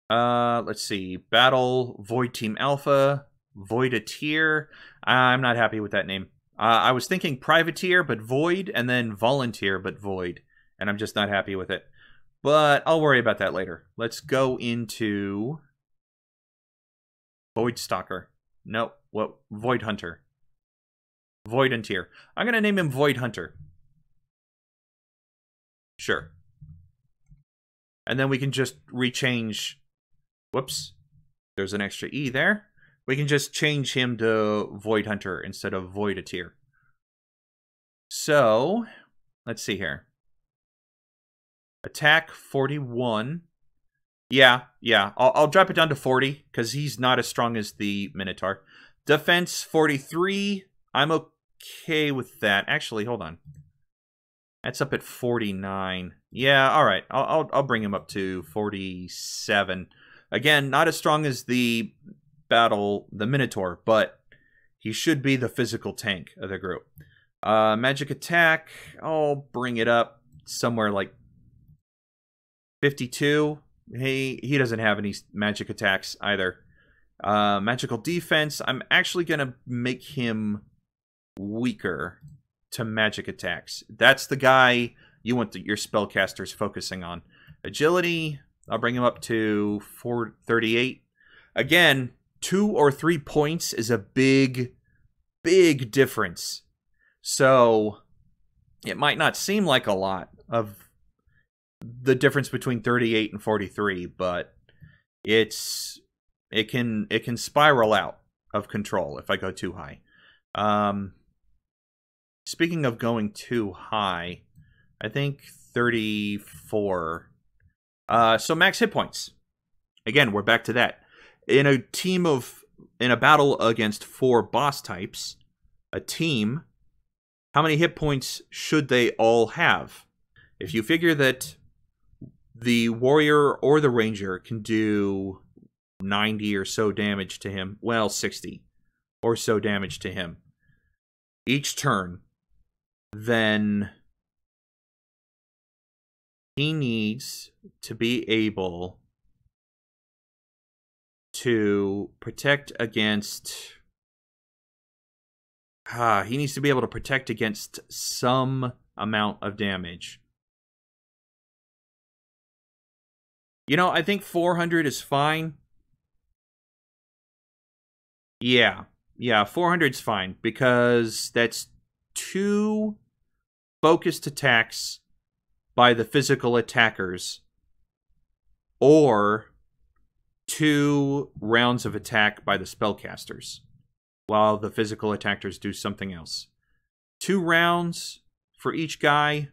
Let's see. Battle, Void Team Alpha, Voidateer. I'm not happy with that name. I was thinking Privateer, but Void, and then Volunteer, but Void. And I'm just not happy with it. But I'll worry about that later. Let's go into Void Stalker. No, what? Void Hunter. Voidanteer. I'm going to name him Void Hunter. Sure. And then we can just rechange. Whoops. There's an extra E there. We can just change him to Void Hunter instead of Voidateer. So, let's see here. Attack 41. Yeah. I'll drop it down to 40 because he's not as strong as the Minotaur. Defense 43. I'm okay with that. Actually, hold on. That's up at 49. Yeah, all right. I'll bring him up to 47. Again, not as strong as the Minotaur, but he should be the physical tank of the group. Magic attack, I'll bring it up somewhere like 52. He doesn't have any magic attacks either. Magical defense, I'm actually going to make him weaker to magic attacks. That's the guy you want your spellcasters focusing on. Agility, I'll bring him up to 438. Again, 2 or 3 points is a big difference. So it might not seem like a lot of the difference between 38 and 43, but it can spiral out of control if I go too high. Speaking of going too high, I think 34. So max hit points. Again, we're back to that. In a battle against 4 boss types, a team, how many hit points should they all have? If you figure that the warrior or the ranger can do 90 or so damage to him, well, 60 or so damage to him each turn, then he needs to be able to protect against... he needs to be able to protect against some amount of damage. You know, I think 400 is fine. Yeah, 400 is fine because that's 2 focused attacks by the physical attackers or 2 rounds of attack by the spellcasters while the physical attackers do something else. 2 rounds for each guy,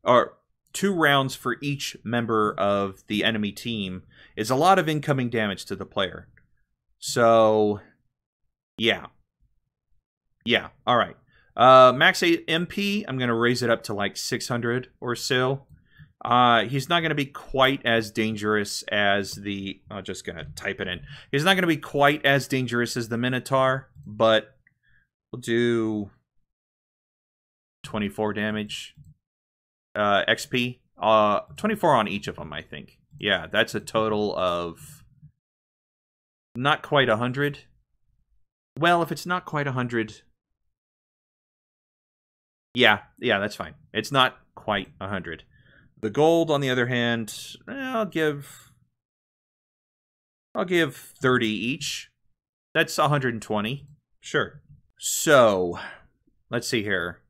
or 2 rounds for each member of the enemy team is a lot of incoming damage to the player. So, yeah, all right. Max MP, I'm going to raise it up to like 600 or so. He's not going to be quite as dangerous as the... I'm just going to type it in. He's not going to be quite as dangerous as the Minotaur, but we'll do 24 damage. XP. 24 on each of them, I think. Yeah, that's a total of not quite 100. Well, if it's not quite 100... Yeah, that's fine. It's not quite 100. The gold, on the other hand, I'll give 30 each. That's 120. Sure. So, let's see here.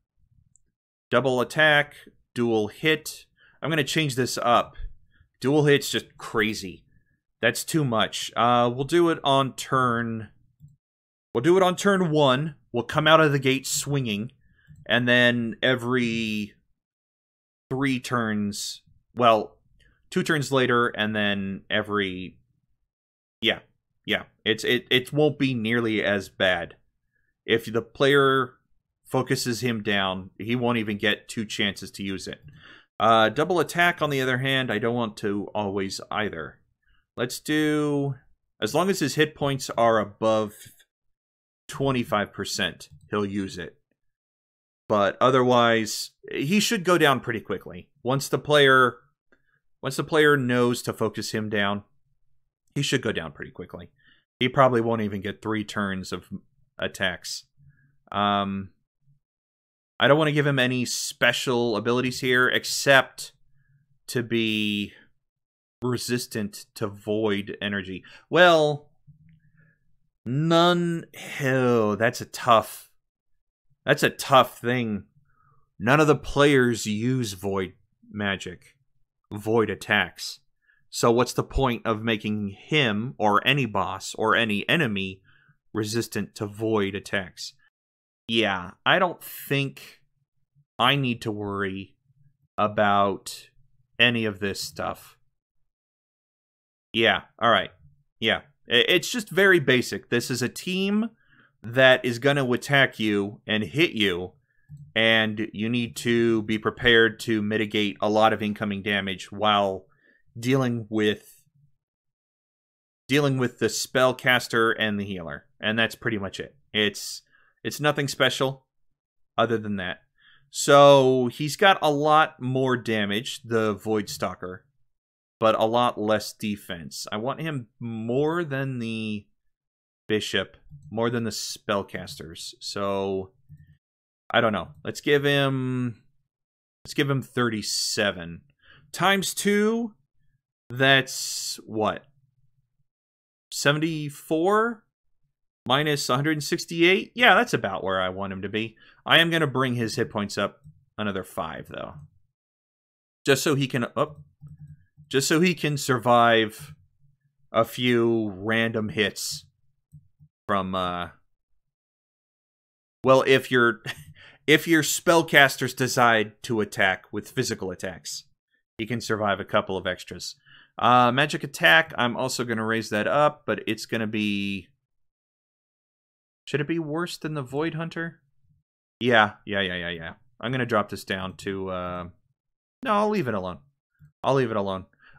Double attack, dual hit. I'm going to change this up. Dual hit's just crazy. That's too much. We'll do it on turn... We'll do it on turn 1. We'll come out of the gate swinging. And then every 3 turns, well, 2 turns later, and then every, yeah, it won't be nearly as bad. If the player focuses him down, he won't even get 2 chances to use it. Double attack, on the other hand, I don't want to always either. Let's do, as long as his hit points are above 25%, he'll use it. But otherwise, he should go down pretty quickly. Once the player knows to focus him down, he should go down pretty quickly. He probably won't even get 3 turns of attacks. I don't want to give him any special abilities here, except to be resistant to void energy. Well, none. Oh, that's a tough thing. None of the players use void magic, void attacks. So what's the point of making him, or any boss, or any enemy, resistant to void attacks? Yeah, I don't think I need to worry about any of this stuff. Yeah, alright. Yeah, it's just very basic. This is a team that is going to attack you and hit you, and you need to be prepared to mitigate a lot of incoming damage while dealing with the Spellcaster and the healer. And that's pretty much it. It's nothing special other than that. So he's got a lot more damage, the Void Stalker, but a lot less defense. I want him more than the Bishop, more than the Spellcasters. So I don't know. Let's give him 37 times 2. That's what? 74 minus 168? Yeah, that's about where I want him to be. I am going to bring his hit points up another 5 though. Just so he can survive a few random hits from well, if your spellcasters decide to attack with physical attacks, he can survive a couple of extras. Magic attack, I'm also going to raise that up, but it's going to be... Should it be worse than the Void Hunter? Yeah. I'm going to drop this down to... No, I'll leave it alone.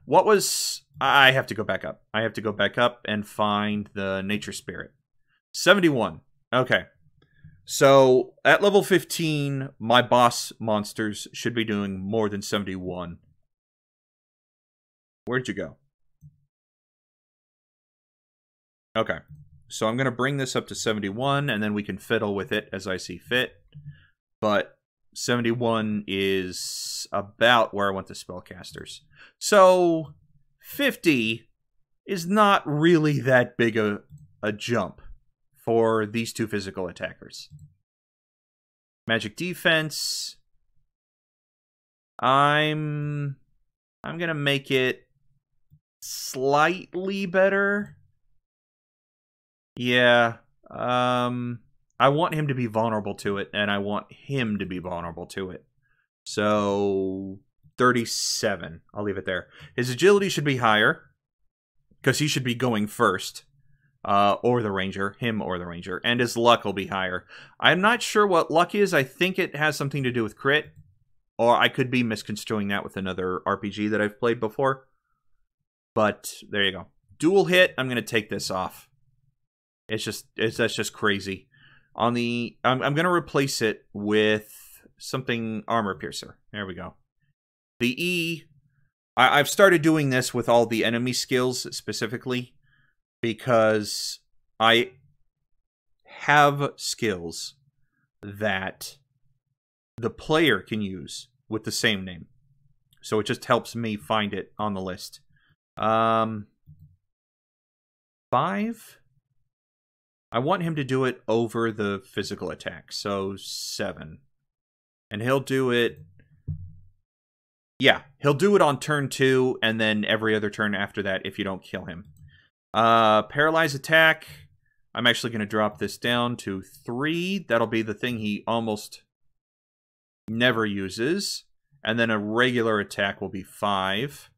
What was... I have to go back up. I have to go back up and find the Nature Spirit. 71. Okay. So, at level 15, my boss monsters should be doing more than 71. Where'd you go? Okay. So I'm going to bring this up to 71, and then we can fiddle with it as I see fit. But 71 is about where I want the spellcasters. So 50 is not really that big a jump for these 2 physical attackers. Magic defense. I'm going to make it slightly better. Yeah. I want him to be vulnerable to it, and I want him to be vulnerable to it. So 37. I'll leave it there. His agility should be higher, because he should be going first. Or the ranger. Him or the ranger. And his luck will be higher. I'm not sure what luck is. I think it has something to do with crit. Or I could be misconstruing that with another RPG that I've played before. But there you go. Dual hit, I'm going to take this off. That's just crazy. I'm going to replace it with something armor piercer. There we go. The E, I've started doing this with all the enemy skills specifically, because I have skills that the player can use with the same name. So it just helps me find it on the list. 5. I want him to do it over the physical attack. So 7. And he'll do it... Yeah, he'll do it on turn 2, and then every other turn after that if you don't kill him. Paralyze Attack. I'm actually going to drop this down to 3. That'll be the thing he almost never uses. And then a regular attack will be 5.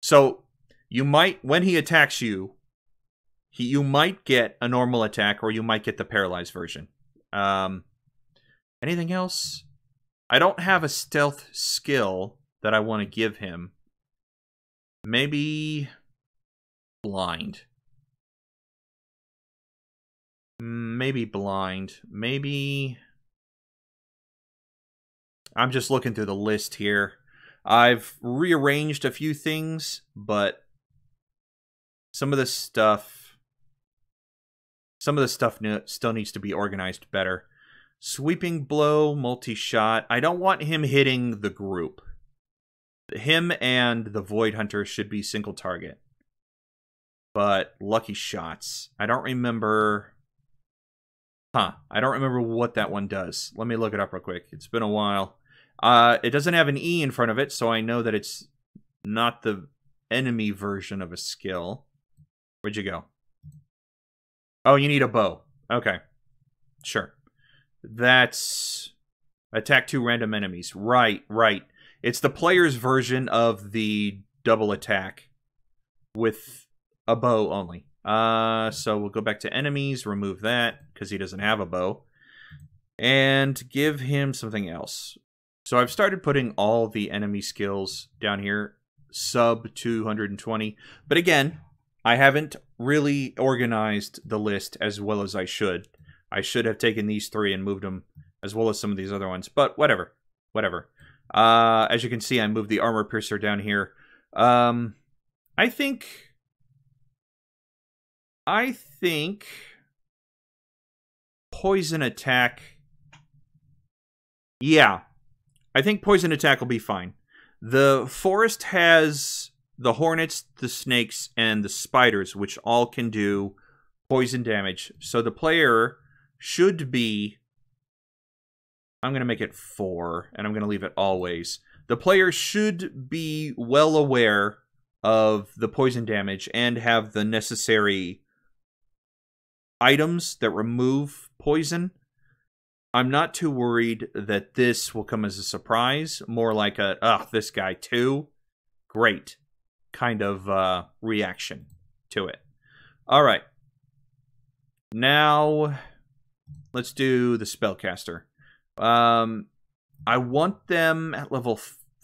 So you might, when he attacks you, you might get a normal attack, or you might get the paralyzed version. Anything else? I don't have a stealth skill that I want to give him. Maybe blind. Maybe blind. Maybe... I'm just looking through the list here. I've rearranged a few things, but Some of this stuff still needs to be organized better. Sweeping blow, multi-shot. I don't want him hitting the group. Him and the Void Hunter should be single target. But lucky shots. I don't remember... I don't remember what that one does. Let me look it up real quick. It's been a while. It doesn't have an E in front of it, so I know that it's not the enemy version of a skill. Where'd you go? Oh, you need a bow. Okay. Sure. That's... Attack 2 random enemies. Right. It's the player's version of the double attack with a bow only. So we'll go back to enemies, remove that, because he doesn't have a bow, and give him something else. So I've started putting all the enemy skills down here, sub 220, but again, I haven't really organized the list as well as I should. I should have taken these 3 and moved them as well as some of these other ones, but whatever. As you can see, I moved the armor piercer down here. I think poison attack. Yeah, I think poison attack will be fine. The forest has the hornets, the snakes, and the spiders, which all can do poison damage. So the player should be... I'm going to make it 4, and I'm going to leave it always. The player should be well aware of the poison damage and have the necessary items that remove poison. I'm not too worried that this will come as a surprise. More like a, this guy too? Great. Kind of reaction to it. Alright. Now, let's do the Spellcaster. I want them at level...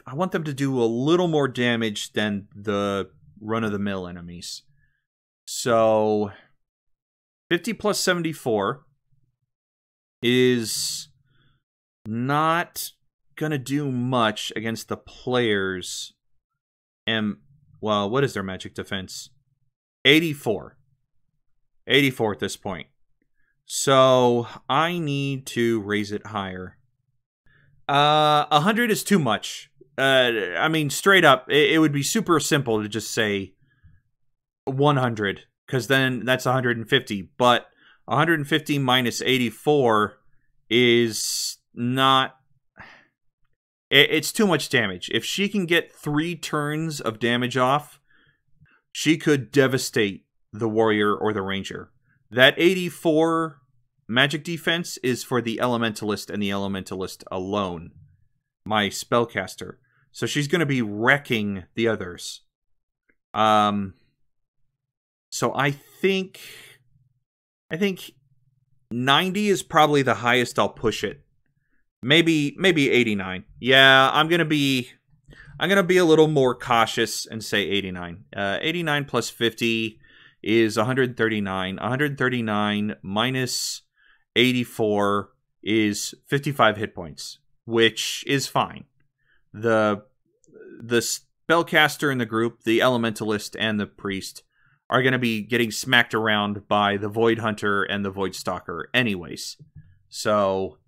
I want them to do a little more damage than the run-of-the-mill enemies. So... 50 plus 74 is not going to do much against the players. And, well, what is their magic defense? 84. 84 at this point. So, I need to raise it higher. 100 is too much. I mean, straight up, it would be super simple to just say 100. Because then that's 150. But 150 minus 84 is not... It's too much damage. If she can get 3 turns of damage off, she could devastate the warrior or the ranger. That 84 magic defense is for the elementalist and the elementalist alone. My spellcaster. So she's going to be wrecking the others. So I think 90 is probably the highest I'll push it. Maybe 89. Yeah, I'm gonna be a little more cautious and say 89. 89 plus 50 is 139. 139 minus 84 is 55 hit points, which is fine. The spellcaster in the group, the elementalist, and the priest are going to be getting smacked around by the Void Hunter and the Void Stalker anyways. So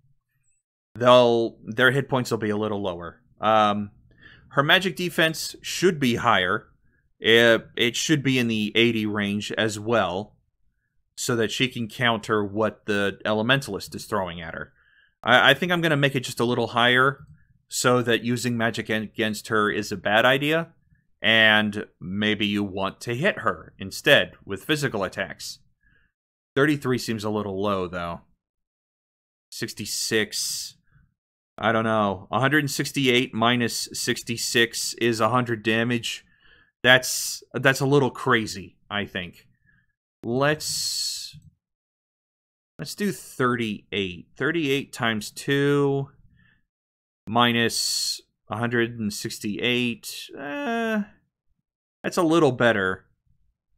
their hit points will be a little lower. Her magic defense should be higher. It should be in the 80 range as well, so that she can counter what the elementalist is throwing at her. I think I'm going to make it just a little higher, so that using magic against her is a bad idea. And maybe you want to hit her instead with physical attacks. 33 seems a little low, though. 66. I don't know. 168 minus 66 is 100 damage. That's a little crazy, I think. Let's do 38. 38 times 2 minus 168. That's a little better.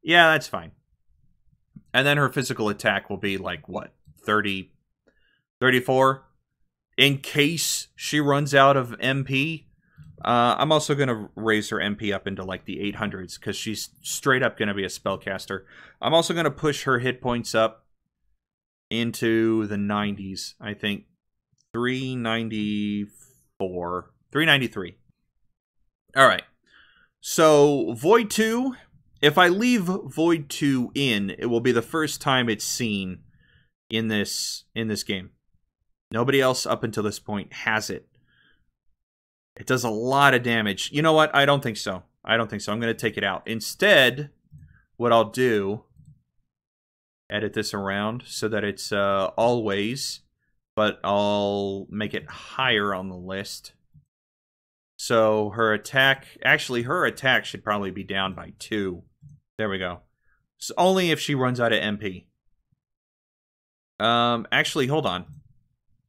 Yeah, that's fine. And then her physical attack will be like, what, 30, 34? In case she runs out of MP, I'm also going to raise her MP up into like the 800s because she's straight up going to be a spellcaster. I'm also going to push her hit points up into the 90s. I think 394, 393. All right. So Void 2, if I leave Void 2 in, it will be the first time it's seen in this game. Nobody else up until this point has it. It does a lot of damage. You know what? I don't think so. I don't think so. I'm going to take it out. Instead, what I'll do, edit this around so that it's always, but I'll make it higher on the list. So her attack, actually her attack should probably be down by 2. There we go. So only if she runs out of MP. Actually, hold on.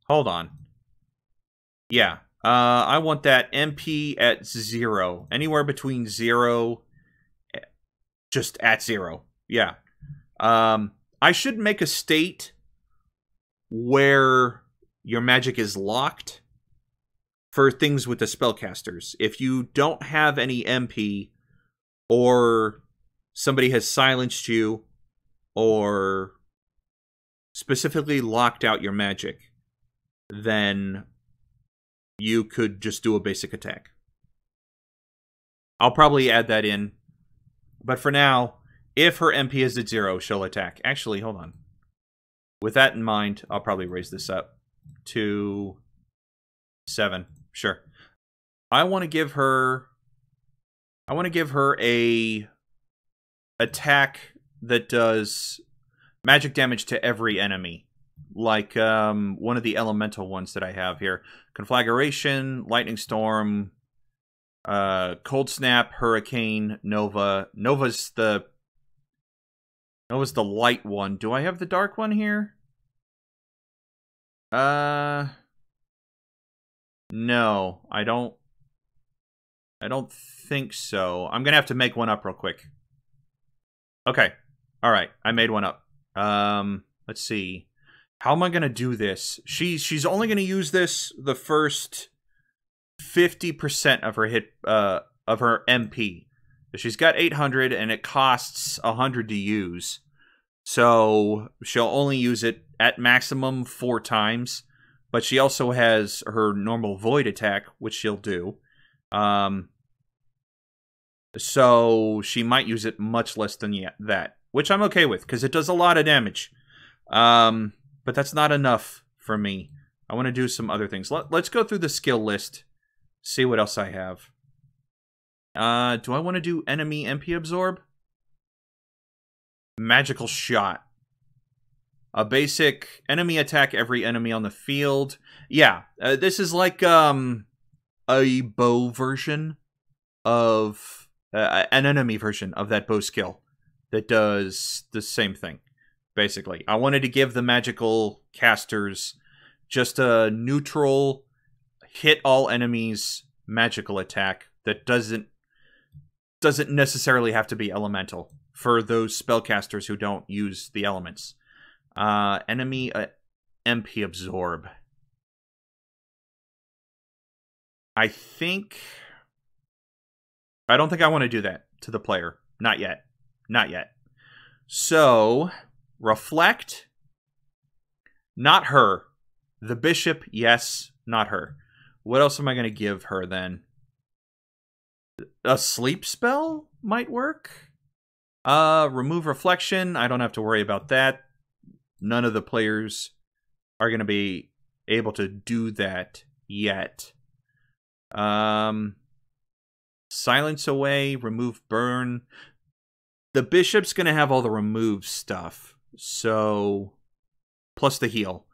Hold on. Yeah. I want that MP at 0. Anywhere between 0, just at 0. Yeah. I should make a state where your magic is locked for things with the spellcasters. If you don't have any MP, or somebody has silenced you, or specifically locked out your magic, then you could just do a basic attack. I'll probably add that in. But for now, if her MP is at 0, she'll attack. Actually, hold on. With that in mind, I'll probably raise this up to 7. Sure. I want to give her a attack that does magic damage to every enemy. Like one of the elemental ones that I have here. Conflagration, Lightning Storm, Cold Snap, Hurricane, Nova. Nova's the light one. Do I have the dark one here? No, I don't think so. I'm gonna have to make one up real quick. Okay. Alright, I made one up. Let's see. How am I gonna do this? She's only gonna use this the first 50% of her hit of her MP. She's got 800 and it costs 100 to use. So she'll only use it at maximum 4 times. But she also has her normal void attack, which she'll do. So she might use it much less than that, which I'm okay with because it does a lot of damage. But that's not enough for me. I want to do some other things. Let's go through the skill list. See what else I have. Do I want to do enemy MP absorb? Magical shot. A basic enemy attack every enemy on the field. Yeah, this is like a bow version of an enemy version of that bow skill that does the same thing. Basically, I wanted to give the magical casters just a neutral, hit all enemies magical attack that doesn't necessarily have to be elemental for those spellcasters who don't use the elements. Enemy MP absorb. I don't think I want to do that to the player. Not yet. Not yet. So, reflect. Not her. The bishop, yes. Not her. What else am I going to give her then? A sleep spell might work. Remove reflection. I don't have to worry about that. None of the players are going to be able to do that yet. Silence away. Remove burn. The bishop's going to have all the remove stuff. So, plus the heal.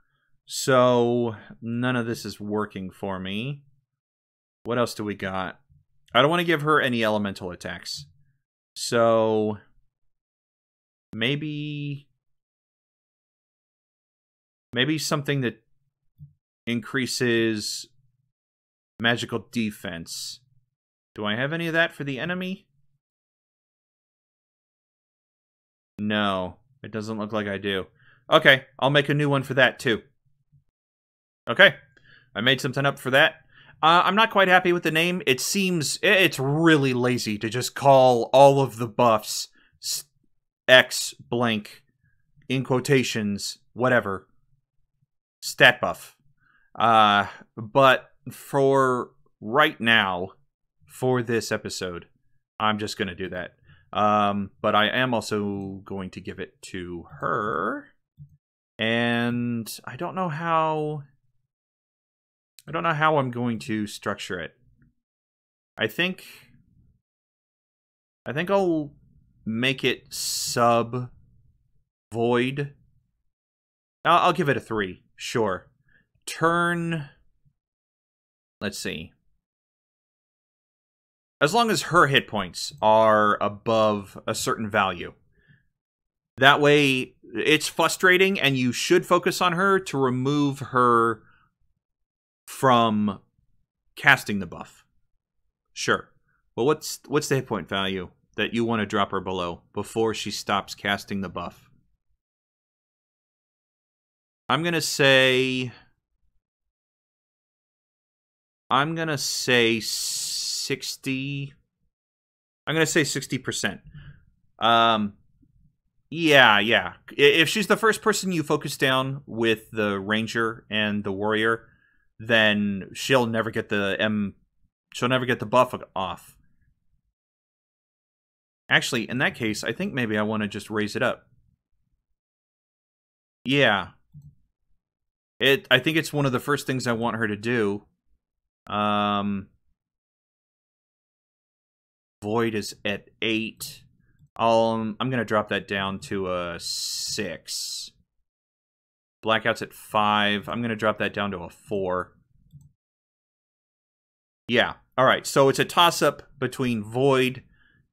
So, none of this is working for me. What else do we got? I don't want to give her any elemental attacks. So, maybe something that increases magical defense. Do I have any of that for the enemy? No, it doesn't look like I do. Okay, I'll make a new one for that too. Okay, I made something up for that. I'm not quite happy with the name. It seems it's really lazy to just call all of the buffs X blank in quotations, whatever, stat buff. But for right now, for this episode, I'm just going to do that. But I am also going to give it to her. And I don't know how I'm going to structure it. I think I'll make it sub void. I'll give it a 3. Sure. Turn. Let's see. As long as her hit points are above a certain value. That way, it's frustrating, and you should focus on her to remove her from casting the buff. Sure. Well, what's the hit point value that you want to drop her below before she stops casting the buff? I'm going to say 60. I'm going to say 60%. Yeah. If she's the first person you focus down with the ranger and the warrior, then she'll never get the buff off. Actually, in that case, I think maybe I want to just raise it up. Yeah. I think it's one of the first things I want her to do. Void is at 8. I'm going to drop that down to a 6. Blackout's at 5. I'm going to drop that down to a 4. Yeah. All right. So it's a toss-up between Void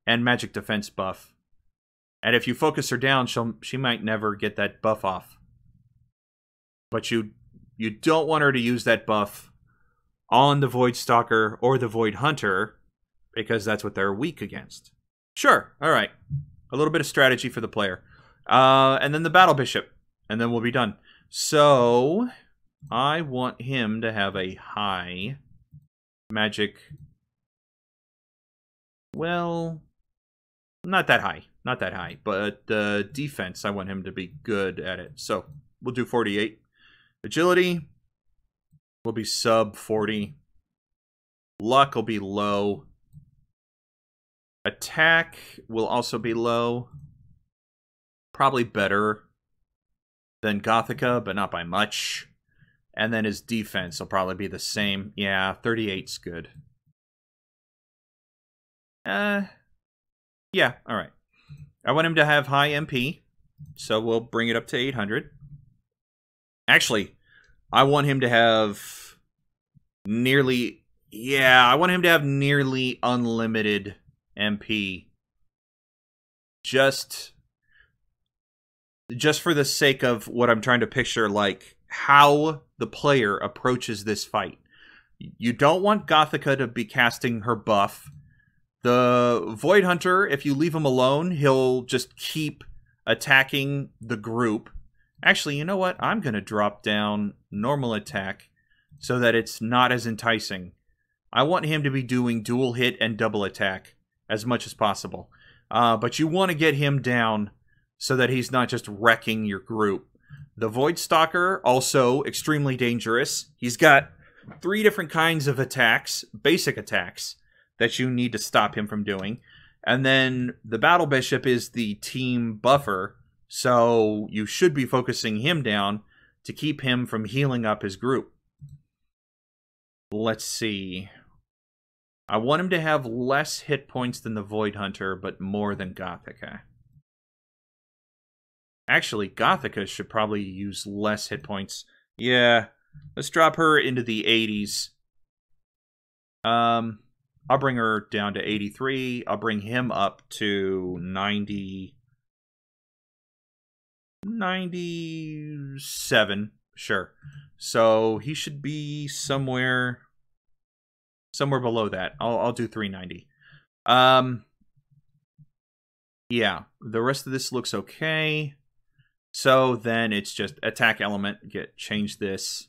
and Magic Defense buff. And if you focus her down, she might never get that buff off. But you don't want her to use that buff on the Void Stalker or the Void Hunter, because that's what they're weak against. Sure. All right. A little bit of strategy for the player. And then the Battle Bishop. And then we'll be done. So, I want him to have a high magic. Well, not that high. Not that high. But the defense, I want him to be good at it. So, we'll do 48. Agility will be sub 40. Luck will be low. Attack will also be low. Probably better than Gothica, but not by much. And then his defense will probably be the same. Yeah, 38's good. Yeah, alright. I want him to have high MP, so we'll bring it up to 800. Actually, I want him to have nearly... Yeah, I want him to have nearly unlimited MP. Just for the sake of what I'm trying to picture, like, how the player approaches this fight. You don't want Gothica to be casting her buff. The Void Hunter, if you leave him alone, he'll just keep attacking the group. Actually, you know what? I'm going to drop down normal attack so that it's not as enticing. I want him to be doing dual hit and double attack as much as possible. But you want to get him down so that he's not just wrecking your group. The Void Stalker, also extremely dangerous. He's got 3 different kinds of attacks, basic attacks, that you need to stop him from doing. And then the Battle Bishop is the team buffer, so you should be focusing him down to keep him from healing up his group. Let's see. I want him to have less hit points than the Void Hunter, but more than Gothica. Actually, Gothica should probably use less hit points. Yeah, let's drop her into the 80s. I'll bring her down to 83. I'll bring him up to 90... 97. Sure. So he should be somewhere below that. I'll do 390. Yeah, the rest of this looks okay. So then it's just attack element. Change this.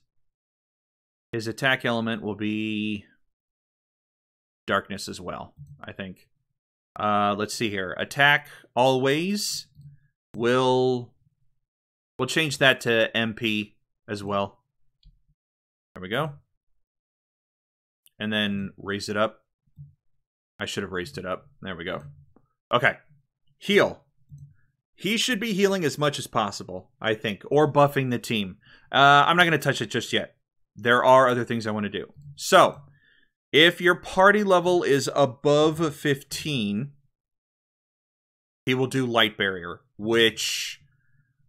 His attack element will be darkness as well, I think. Let's see here. Attack always. We'll change that to MP as well. There we go. And then raise it up. I should have raised it up. There we go. Okay. Heal. He should be healing as much as possible, I think, or buffing the team. I'm not going to touch it just yet. There are other things I want to do. So, if your party level is above 15, he will do Light Barrier, which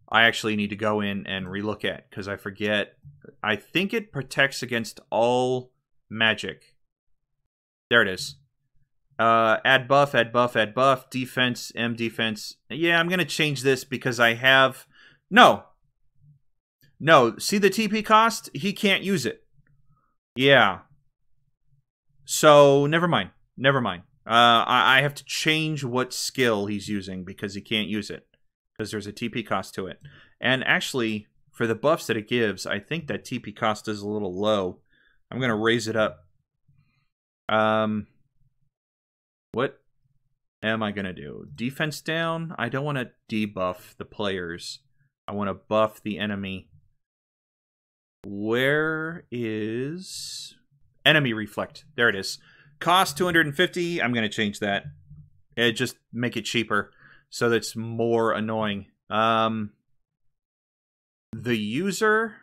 I actually need to go in and relook at, because I forget. I think it protects against all magic. There it is. Add buff, add buff, add buff, defense, M defense. Yeah, I'm going to change this because I have... No, see the TP cost? He can't use it. Yeah. So, never mind. I have to change what skill he's using because he can't use it. Because there's a TP cost to it. And actually, for the buffs that it gives, I think that TP cost is a little low. I'm going to raise it up. What am I going to do? Defense down? I don't want to debuff the players. I want to buff the enemy. Where is... Enemy Reflect. There it is. Cost 250. I'm going to change that. Just make it cheaper so that's more annoying. The user...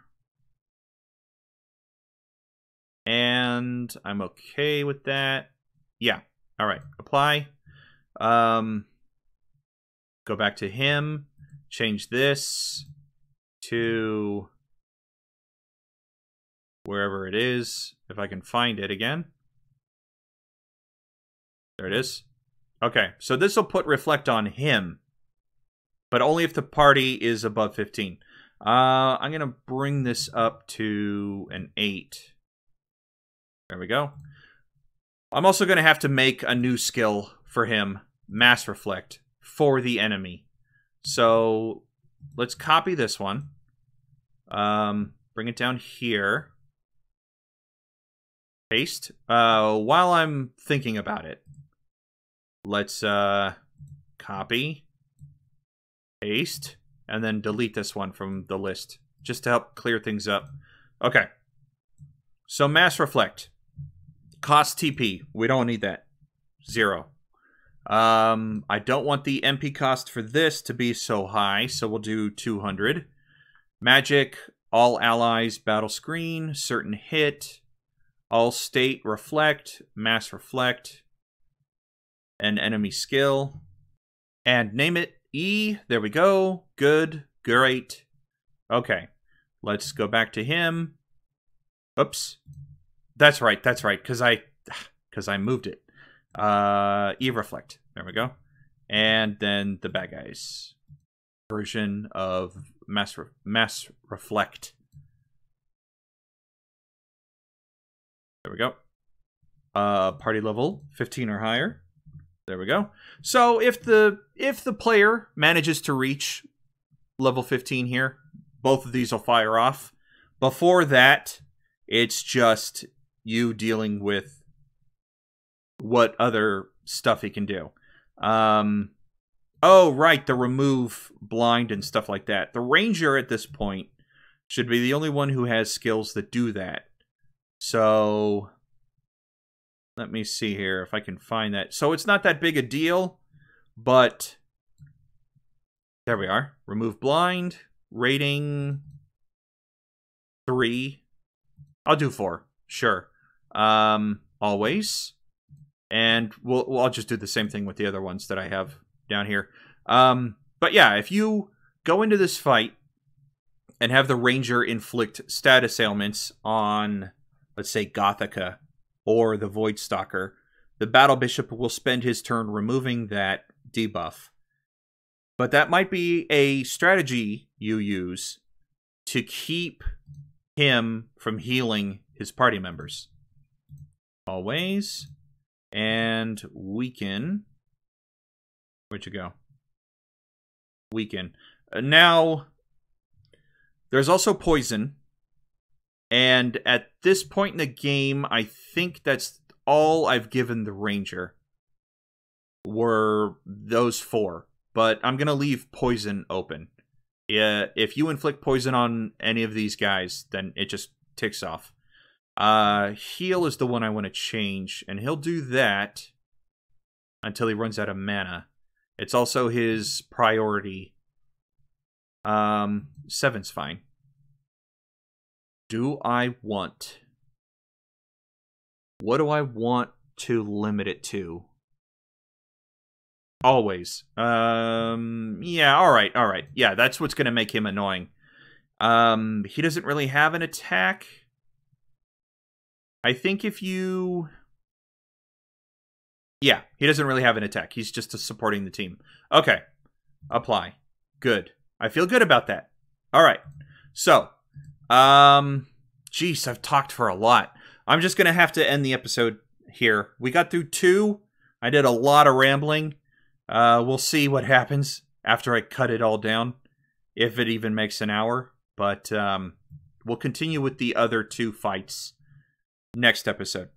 And I'm okay with that. Yeah. All right. Apply. Go back to him. Change this to wherever it is. If I can find it again. There it is. Okay. So this will put Reflect on him. But only if the party is above 15. I'm going to bring this up to an 8. There we go. I'm also going to have to make a new skill for him, Mass Reflect, for the enemy. So let's copy this one. Bring it down here. Paste. While I'm thinking about it, let's copy, paste, and then delete this one from the list, just to help clear things up. Okay. So Mass Reflect. Cost TP. We don't need that. 0. I don't want the MP cost for this to be so high, so we'll do 200. Magic, all allies, battle screen, certain hit, all state reflect, mass reflect, and enemy skill. And name it E. There we go. Good. Great. Okay. Let's go back to him. Oops. That's right, because I moved it. E Reflect. There we go. And then the bad guys. Version of Mass Reflect. There we go. Party level 15 or higher. There we go. So if the player manages to reach level 15 here, both of these will fire off. Before that, it's just you dealing with what other stuff he can do. Oh, right, the remove blind and stuff like that. The ranger at this point should be the only one who has skills that do that. So let me see here if I can find that. So it's not that big a deal, but there we are. Remove blind, rating 3. I'll do 4. Sure. Always. And I'll just do the same thing with the other ones that I have down here. But yeah, if you go into this fight and have the ranger inflict status ailments on, let's say, Gothica or the Void Stalker, the battle bishop will spend his turn removing that debuff. But that might be a strategy you use to keep him from healing his party members. Always. And weaken. Where'd you go? Weaken. Now, there's also poison. And at this point in the game, I think that's all I've given the ranger were those 4. But I'm going to leave poison open. Yeah, if you inflict poison on any of these guys, then it just ticks off. Heal is the one I want to change, and he'll do that until he runs out of mana. It's also his priority. 7's fine. What do I want to limit it to? Always. Yeah, alright. Yeah, that's what's gonna make him annoying. He doesn't really have an attack. I think if you... Yeah, he doesn't really have an attack. He's just supporting the team. Okay. Apply. Good. I feel good about that. Alright. So, jeez, I've talked for a lot. I'm just gonna have to end the episode here. We got through 2. I did a lot of rambling. We'll see what happens after I cut it all down, if it even makes an hour. But we'll continue with the other 2 fights next episode.